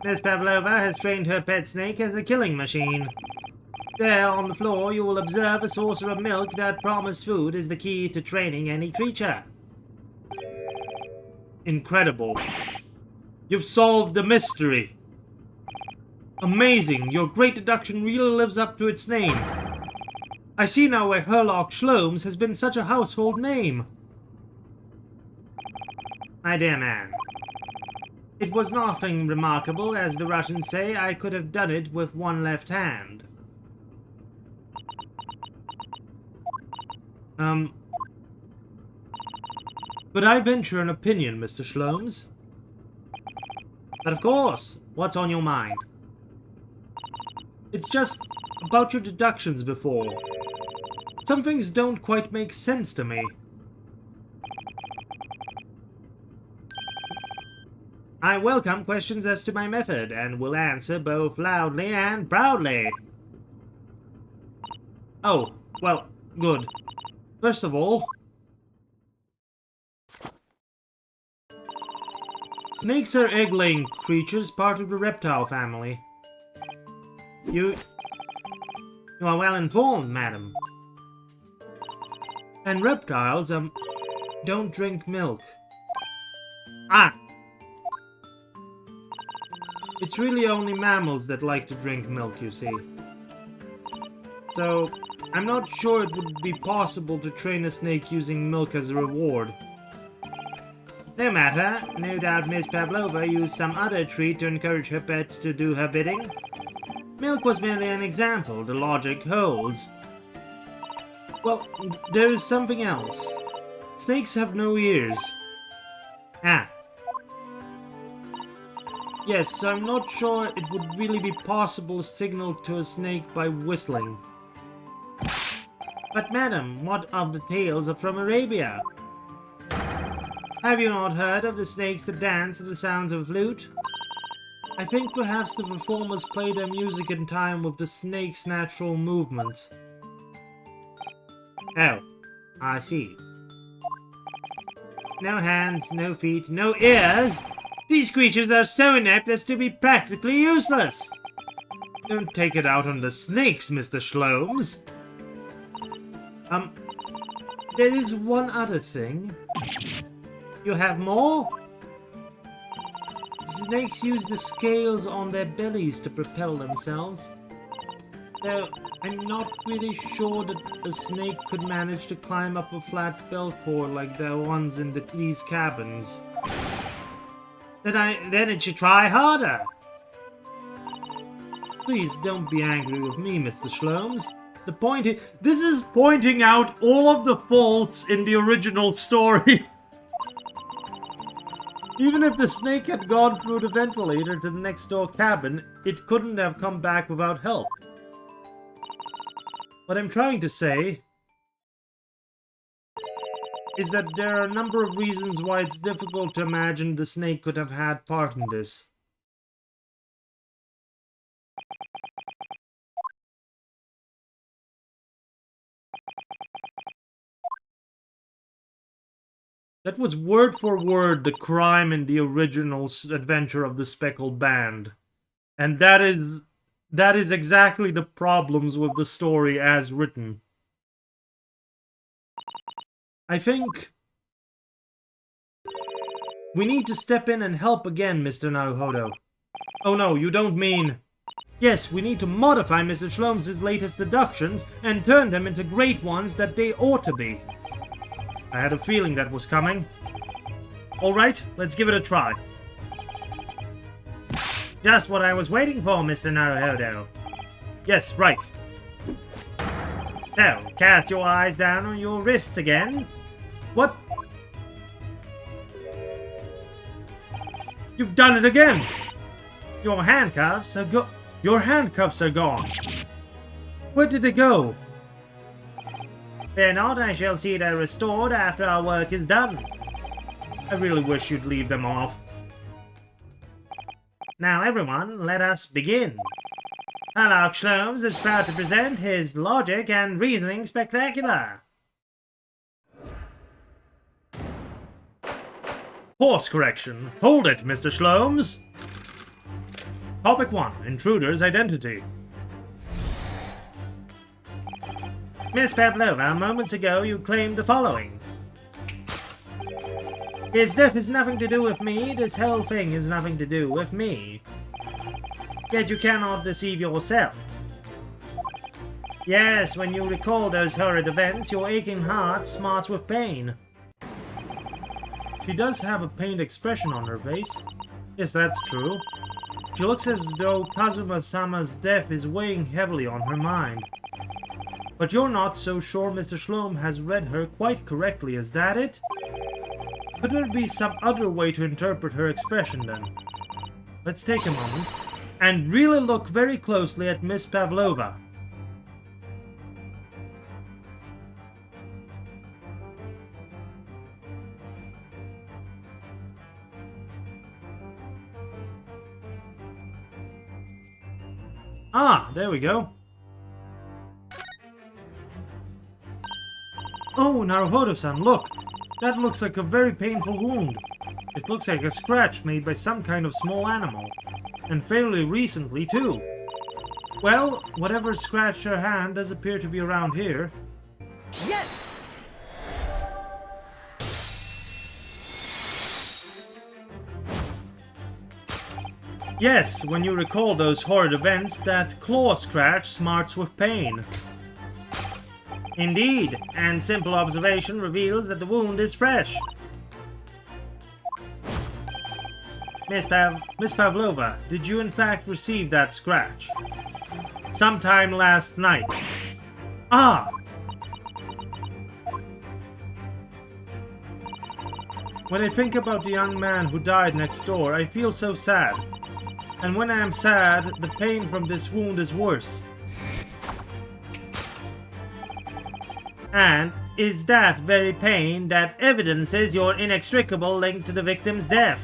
Miss Pavlova has trained her pet snake as a killing machine. There, on the floor, you will observe a saucer of milk that promised food is the key to training any creature. Incredible. You've solved the mystery. Amazing, your great deduction really lives up to its name. I see now why Herlock Sholmes has been such a household name. My dear man, it was nothing remarkable, as the Russians say. I could have done it with one left hand. But I venture an opinion, Mr. Sholmes. But of course, what's on your mind? It's just about your deductions before. Some things don't quite make sense to me. I welcome questions as to my method, and will answer both loudly and proudly. Oh, well, good. First of all, snakes are egg-laying creatures, part of the reptile family. You are well informed, madam. And reptiles, don't drink milk. Ah! It's really only mammals that like to drink milk, you see. So, I'm not sure it would be possible to train a snake using milk as a reward. No matter, no doubt Miss Pavlova used some other treat to encourage her pet to do her bidding. Milk was merely an example, the logic holds. Well, there is something else. Snakes have no ears. Ah. Yes, I'm not sure it would really be possible to signal to a snake by whistling. But madam, what of the tales of from Arabia? Have you not heard of the snakes that dance to the sounds of a flute? I think perhaps the performers play their music in time with the snake's natural movements. Oh, I see. No hands, no feet, no ears! These creatures are so inept as to be practically useless! Don't take it out on the snakes, Mr. Sholmes. There is one other thing. You have more? Snakes use the scales on their bellies to propel themselves. Though I'm not really sure that a snake could manage to climb up a flat bell cord like the ones in these cabins. Then it should try harder. Please don't be angry with me, Mr. Sholmes. The point is, this is pointing out all of the faults in the original story. Even if the snake had gone through the ventilator to the next door cabin, it couldn't have come back without help. What I'm trying to say is that there are a number of reasons why it's difficult to imagine the snake could have had part in this. That was word for word the crime in the original Adventure of the Speckled Band. And that is exactly the problems with the story as written. I think we need to step in and help again, Mr. Naruhodo. Oh no, you don't mean... Yes, we need to modify Mr. Sholmes' latest deductions and turn them into great ones that they ought to be. I had a feeling that was coming. Alright, let's give it a try. Just what I was waiting for, Mr. Naruhodo. Yes, right. Now, cast your eyes down on your wrists again. What? You've done it again! Your handcuffs are gone. Where did they go? Fear not, I shall see they're restored after our work is done. I really wish you'd leave them off. Now everyone, let us begin. Herlock Sholmes is proud to present his Logic and Reasoning Spectacular. Course correction. Hold it, Mr. Sholmes. Topic 1. Intruder's identity. Miss Pavlova, moments ago you claimed the following. His death has nothing to do with me. This whole thing has nothing to do with me. Yet you cannot deceive yourself. Yes, when you recall those horrid events, your aching heart smarts with pain. She does have a pained expression on her face. Yes, that's true. She looks as though Kazuma-sama's death is weighing heavily on her mind. But you're not so sure Mr. Shlom has read her quite correctly, is that it? Could there be some other way to interpret her expression then? Let's take a moment and really look very closely at Miss Pavlova. Ah, there we go. Oh, Naruhodo-san, look! That looks like a very painful wound. It looks like a scratch made by some kind of small animal. And fairly recently, too. Well, whatever scratched her hand does appear to be around here. Yes! Yes, when you recall those horrid events, that claw scratch smarts with pain. Indeed, and simple observation reveals that the wound is fresh. Miss Pavlova, did you in fact receive that scratch? Sometime last night. Ah! When I think about the young man who died next door, I feel so sad. And when I am sad, the pain from this wound is worse. And is that very pain that evidences your inextricable link to the victim's death?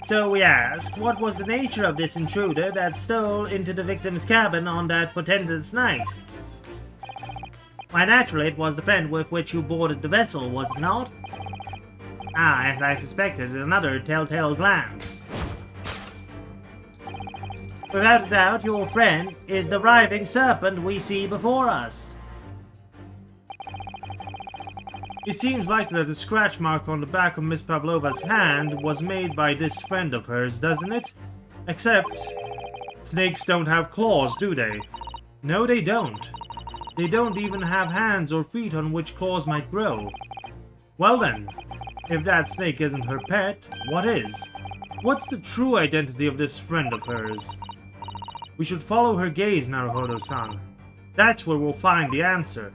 So we ask, what was the nature of this intruder that stole into the victim's cabin on that portentous night? Why, naturally, it was the friend with which you boarded the vessel, was it not? Ah, as I suspected, another telltale glance. Without a doubt, your friend is the writhing serpent we see before us. It seems likely that the scratch mark on the back of Miss Pavlova's hand was made by this friend of hers, doesn't it? Except, snakes don't have claws, do they? No, they don't. They don't even have hands or feet on which claws might grow. Well then, if that snake isn't her pet, what is? What's the true identity of this friend of hers? We should follow her gaze, Naruhodo-san. That's where we'll find the answer.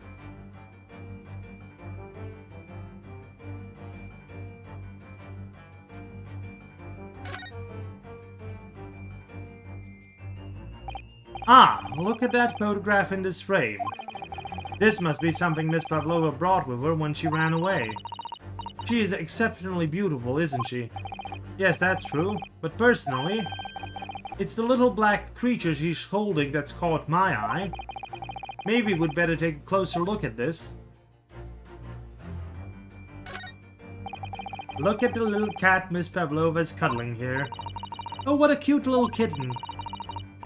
Ah, look at that photograph in this frame. This must be something Miss Pavlova brought with her when she ran away. She is exceptionally beautiful, isn't she? Yes, that's true, but personally, it's the little black creature she's holding that's caught my eye. Maybe we'd better take a closer look at this. Look at the little cat Miss Pavlova's cuddling here. Oh, what a cute little kitten.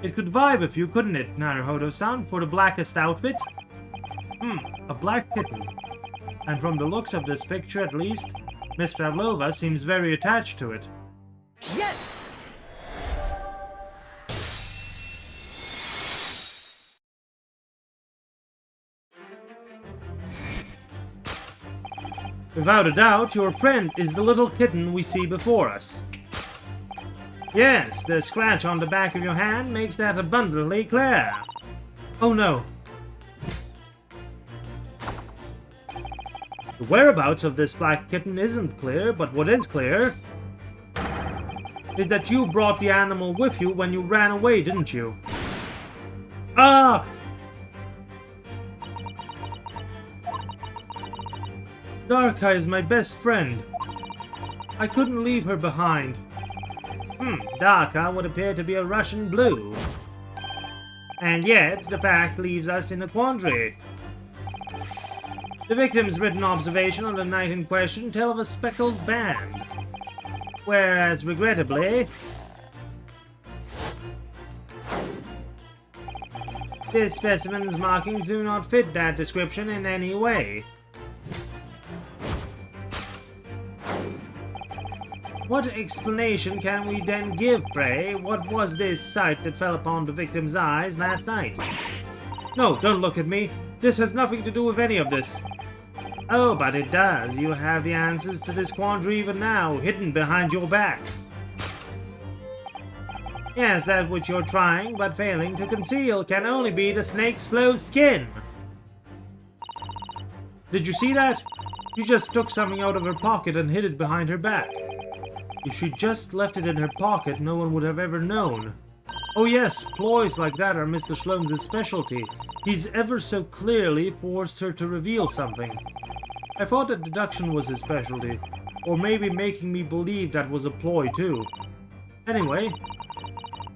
It could vibe with you, couldn't it, Naruhodo-san, for the blackest outfit? A black kitten. And from the looks of this picture, at least, Miss Pavlova seems very attached to it. Yes! Without a doubt, your friend is the little kitten we see before us. Yes, the scratch on the back of your hand makes that abundantly clear. Oh no. The whereabouts of this black kitten isn't clear, but what is clear is that you brought the animal with you when you ran away, didn't you? Ah! Darka is my best friend. I couldn't leave her behind. Darka would appear to be a Russian blue. And yet, the fact leaves us in a quandary. The victim's written observation on the night in question tell of a speckled band. Whereas, regrettably, This specimen's markings do not fit that description in any way. What explanation can we then give, pray? What was this sight that fell upon the victim's eyes last night? No, don't look at me. This has nothing to do with any of this. Oh, but it does. You have the answers to this quandary even now, hidden behind your back. Yes, that which you're trying, but failing to conceal, can only be the snake's slow skin. Did you see that? She just took something out of her pocket and hid it behind her back. If she just left it in her pocket, no one would have ever known. Oh yes, ploys like that are Mr. Shlom's specialty. He's ever so clearly forced her to reveal something. I thought that deduction was his specialty, or maybe making me believe that was a ploy too. Anyway,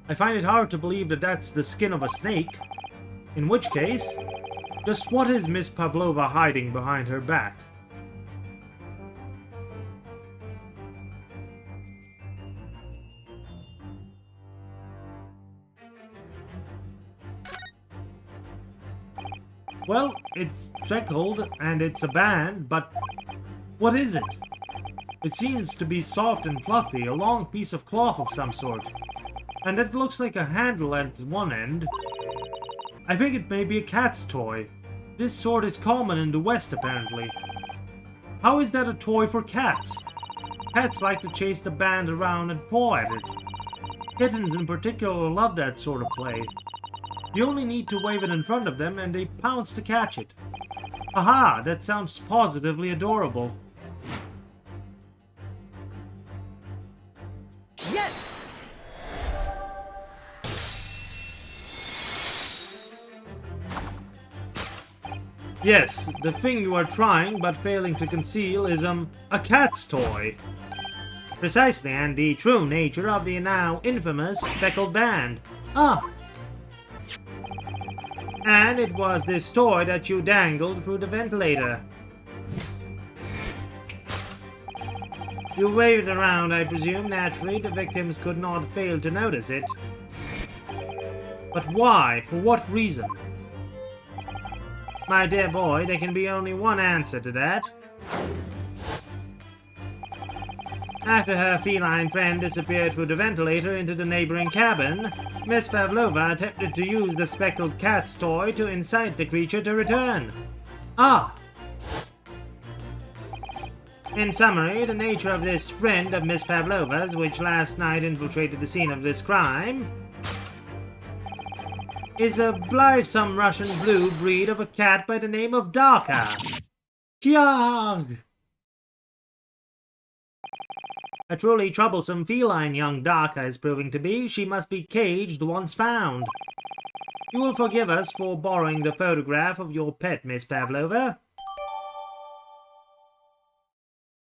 I find it hard to believe that that's the skin of a snake. In which case, just what is Miss Pavlova hiding behind her back? Well, it's speckled, and it's a band, but what is it? It seems to be soft and fluffy, a long piece of cloth of some sort. And it looks like a handle at one end. I think it may be a cat's toy. This sort is common in the West, apparently. How is that a toy for cats? Cats like to chase the band around and paw at it. Kittens in particular love that sort of play. You only need to wave it in front of them and they pounce to catch it. Aha, that sounds positively adorable. Yes! Yes, the thing you are trying but failing to conceal is, a cat's toy. Precisely, and the true nature of the now infamous speckled band. Ah! And it was this toy that you dangled through the ventilator. You waved it around, I presume. Naturally, the victims could not fail to notice it. But why? For what reason? My dear boy, there can be only one answer to that. After her feline friend disappeared through the ventilator into the neighboring cabin, Miss Pavlova attempted to use the speckled cat's toy to incite the creature to return. Ah! In summary, the nature of this friend of Miss Pavlova's, which last night infiltrated the scene of this crime, is a blithesome Russian blue breed of a cat by the name of Darka. Kyag! A truly troublesome feline young Darka is proving to be. She must be caged once found. You will forgive us for borrowing the photograph of your pet, Miss Pavlova.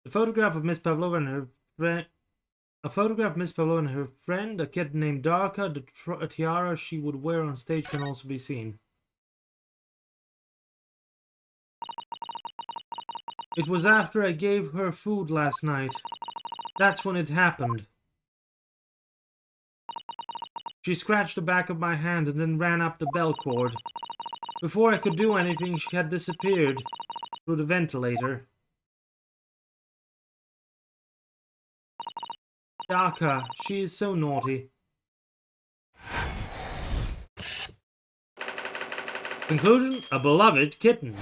The photograph of Miss Pavlova and her friend... A photograph of Miss Pavlova and her friend, a kitten named Darka. The tiara she would wear on stage can also be seen. It was after I gave her food last night. That's when it happened. She scratched the back of my hand and then ran up the bell cord. Before I could do anything, she had disappeared through the ventilator. Daka, she is so naughty. Conclusion, a beloved kitten.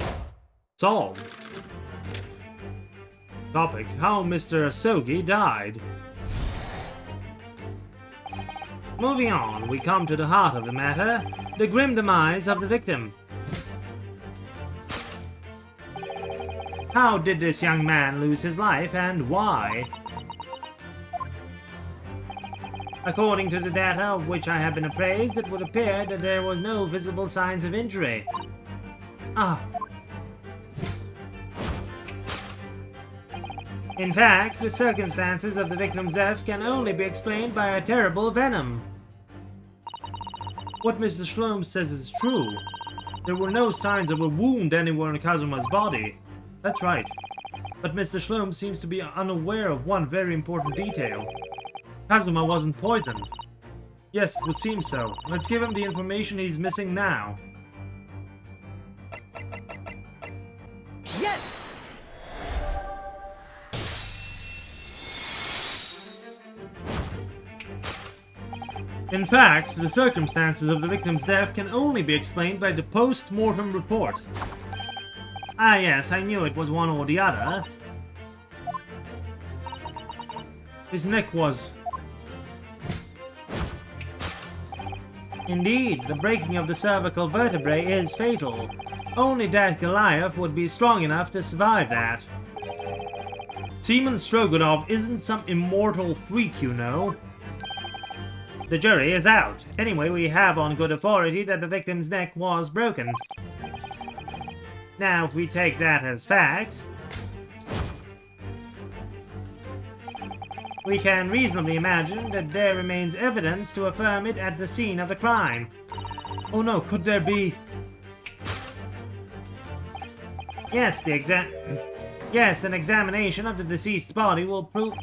Solved. Topic, how Mr. Asogi died. Moving on, we come to the heart of the matter, the grim demise of the victim. How did this young man lose his life, and why? According to the data of which I have been appraised, it would appear that there was no visible signs of injury. Ah. In fact, the circumstances of the victim's death can only be explained by a terrible venom. What Mr. Shlom says is true. There were no signs of a wound anywhere in Kazuma's body. That's right. But Mr. Shlom seems to be unaware of one very important detail. Kazuma wasn't poisoned. Yes, it would seem so. Let's give him the information he's missing now. Yes! In fact, the circumstances of the victim's death can only be explained by the post-mortem report. Ah yes, I knew it was one or the other. His neck was... Indeed, the breaking of the cervical vertebrae is fatal. Only that Goliath would be strong enough to survive that. Seaman Stroganov isn't some immortal freak, you know. The jury is out. Anyway, we have on good authority that the victim's neck was broken. Now, if we take that as fact, we can reasonably imagine that there remains evidence to affirm it at the scene of the crime. Oh no, could there be... Yes, an examination of the deceased's body will prove...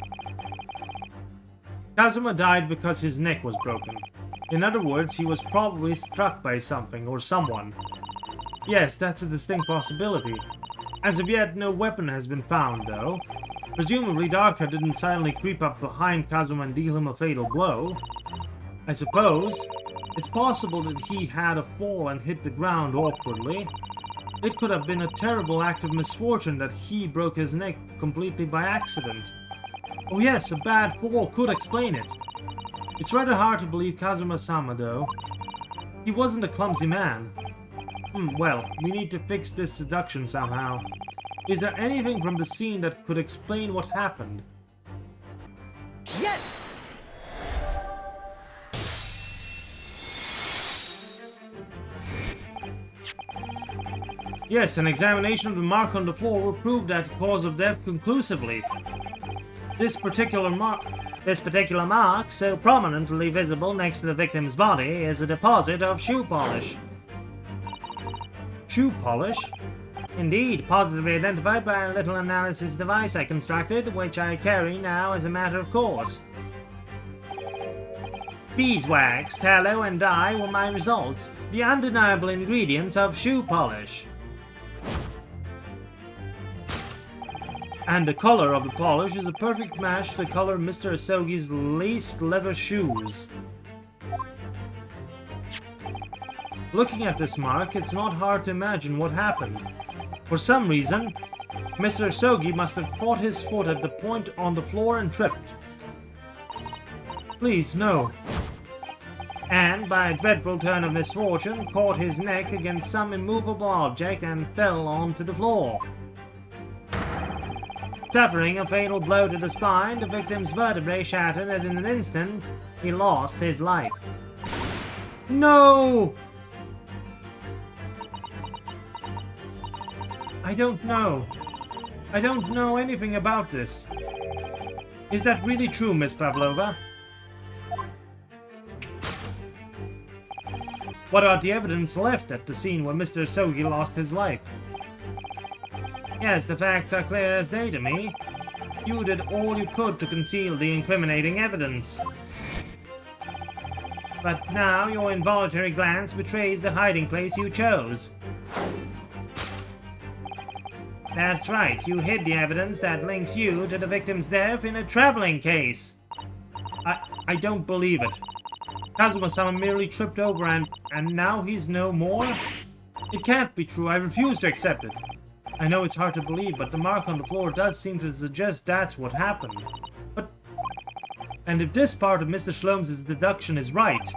Kazuma died because his neck was broken. In other words, he was probably struck by something or someone. Yes, that's a distinct possibility. As of yet, no weapon has been found, though. Presumably, Darka didn't silently creep up behind Kazuma and deal him a fatal blow. I suppose it's possible that he had a fall and hit the ground awkwardly. It could have been a terrible act of misfortune that he broke his neck completely by accident. Oh yes, a bad fall could explain it. It's rather hard to believe Kazuma-sama, though. He wasn't a clumsy man. Well, we need to fix this deduction somehow. Is there anything from the scene that could explain what happened? Yes! Yes, an examination of the mark on the floor will prove that cause of death conclusively. This particular mark, so prominently visible next to the victim's body, is a deposit of shoe polish. Shoe polish? Indeed, positively identified by a little analysis device I constructed, which I carry now as a matter of course. Beeswax, tallow, and dye were my results, the undeniable ingredients of shoe polish. And the color of the polish is a perfect match to the color of Mr. Asogi's laced leather shoes. Looking at this mark, it's not hard to imagine what happened. For some reason, Mr. Asogi must have caught his foot at the point on the floor and tripped. Please, no. And, by a dreadful turn of misfortune, caught his neck against some immovable object and fell onto the floor. Suffering a fatal blow to the spine, the victim's vertebrae shattered, and in an instant, he lost his life. No! I don't know. I don't know anything about this. Is that really true, Miss Pavlova? What about the evidence left at the scene where Mr. Asogi lost his life? Yes, the facts are clear as day to me. You did all you could to conceal the incriminating evidence. But now your involuntary glance betrays the hiding place you chose. That's right, you hid the evidence that links you to the victim's death in a traveling case. I don't believe it. Kazuma-sama merely tripped over and now he's no more? It can't be true, I refuse to accept it. I know it's hard to believe, but the mark on the floor does seem to suggest that's what happened. And if this part of Mr. Shlom's deduction is right,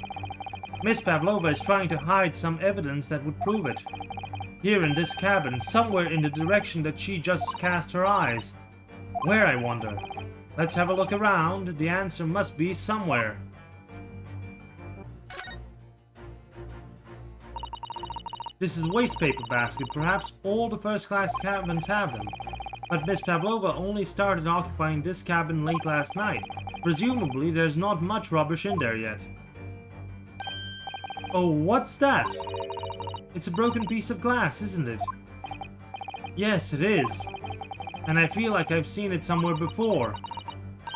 Miss Pavlova is trying to hide some evidence that would prove it. Here in this cabin, somewhere in the direction that she just cast her eyes. Where, I wonder? Let's have a look around. The answer must be somewhere. This is a waste paper basket. Perhaps all the first-class cabins have them. But Miss Pavlova only started occupying this cabin late last night. Presumably, there's not much rubbish in there yet. Oh, what's that? It's a broken piece of glass, isn't it? Yes, it is. And I feel like I've seen it somewhere before.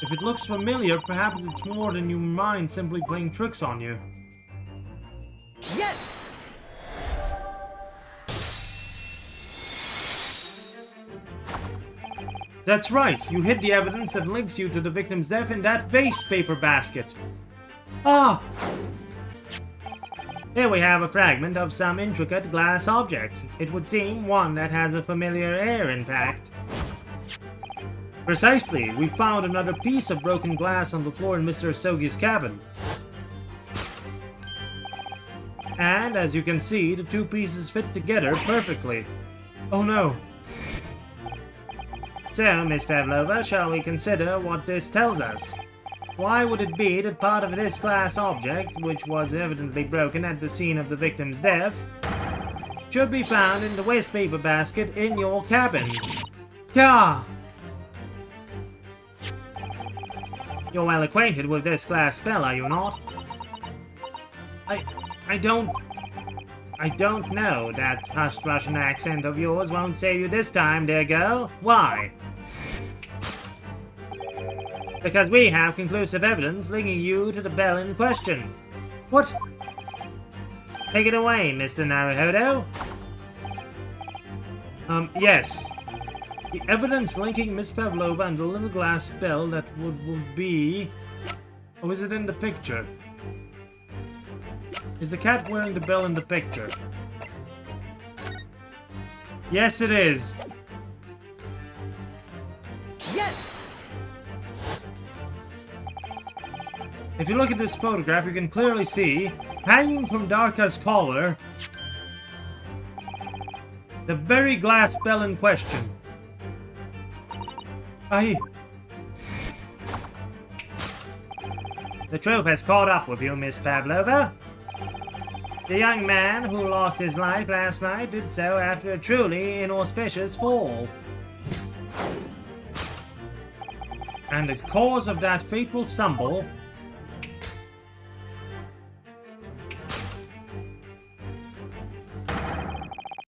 If it looks familiar, perhaps it's more than your mind simply playing tricks on you. Yes! That's right, you hid the evidence that links you to the victim's death in that waste paper basket. Ah! Here we have a fragment of some intricate glass object. It would seem one that has a familiar air, in fact. Precisely, we found another piece of broken glass on the floor in Mr. Sogi's cabin. And, as you can see, the two pieces fit together perfectly. Oh no! So, Miss Pavlova, shall we consider what this tells us? Why would it be that part of this glass object, which was evidently broken at the scene of the victim's death, should be found in the waste paper basket in your cabin? Gah! You're well acquainted with this glass spell, are you not? I don't know. That hushed Russian accent of yours won't save you this time, dear girl. Why? Because we have conclusive evidence linking you to the bell in question. What? Take it away, Mr. Naruhodo. Yes. The evidence linking Miss Pavlova and the little glass bell that would be... Oh, is it in the picture? Is the cat wearing the bell in the picture? Yes, it is. Yes! If you look at this photograph, you can clearly see, hanging from Darka's collar, the very glass bell in question. The trope has caught up with you, Miss Pavlova. The young man who lost his life last night did so after a truly inauspicious fall. And the cause of that fateful stumble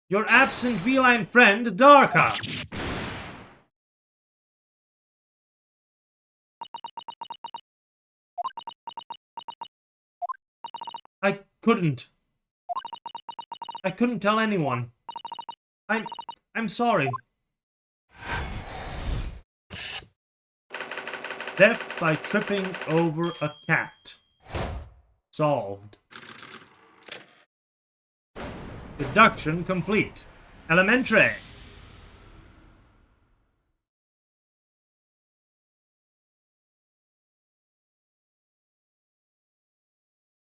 your absent feline friend, Darka! I couldn't tell anyone. I'm sorry. Death by tripping over a cat. Solved. Deduction complete. Elementary.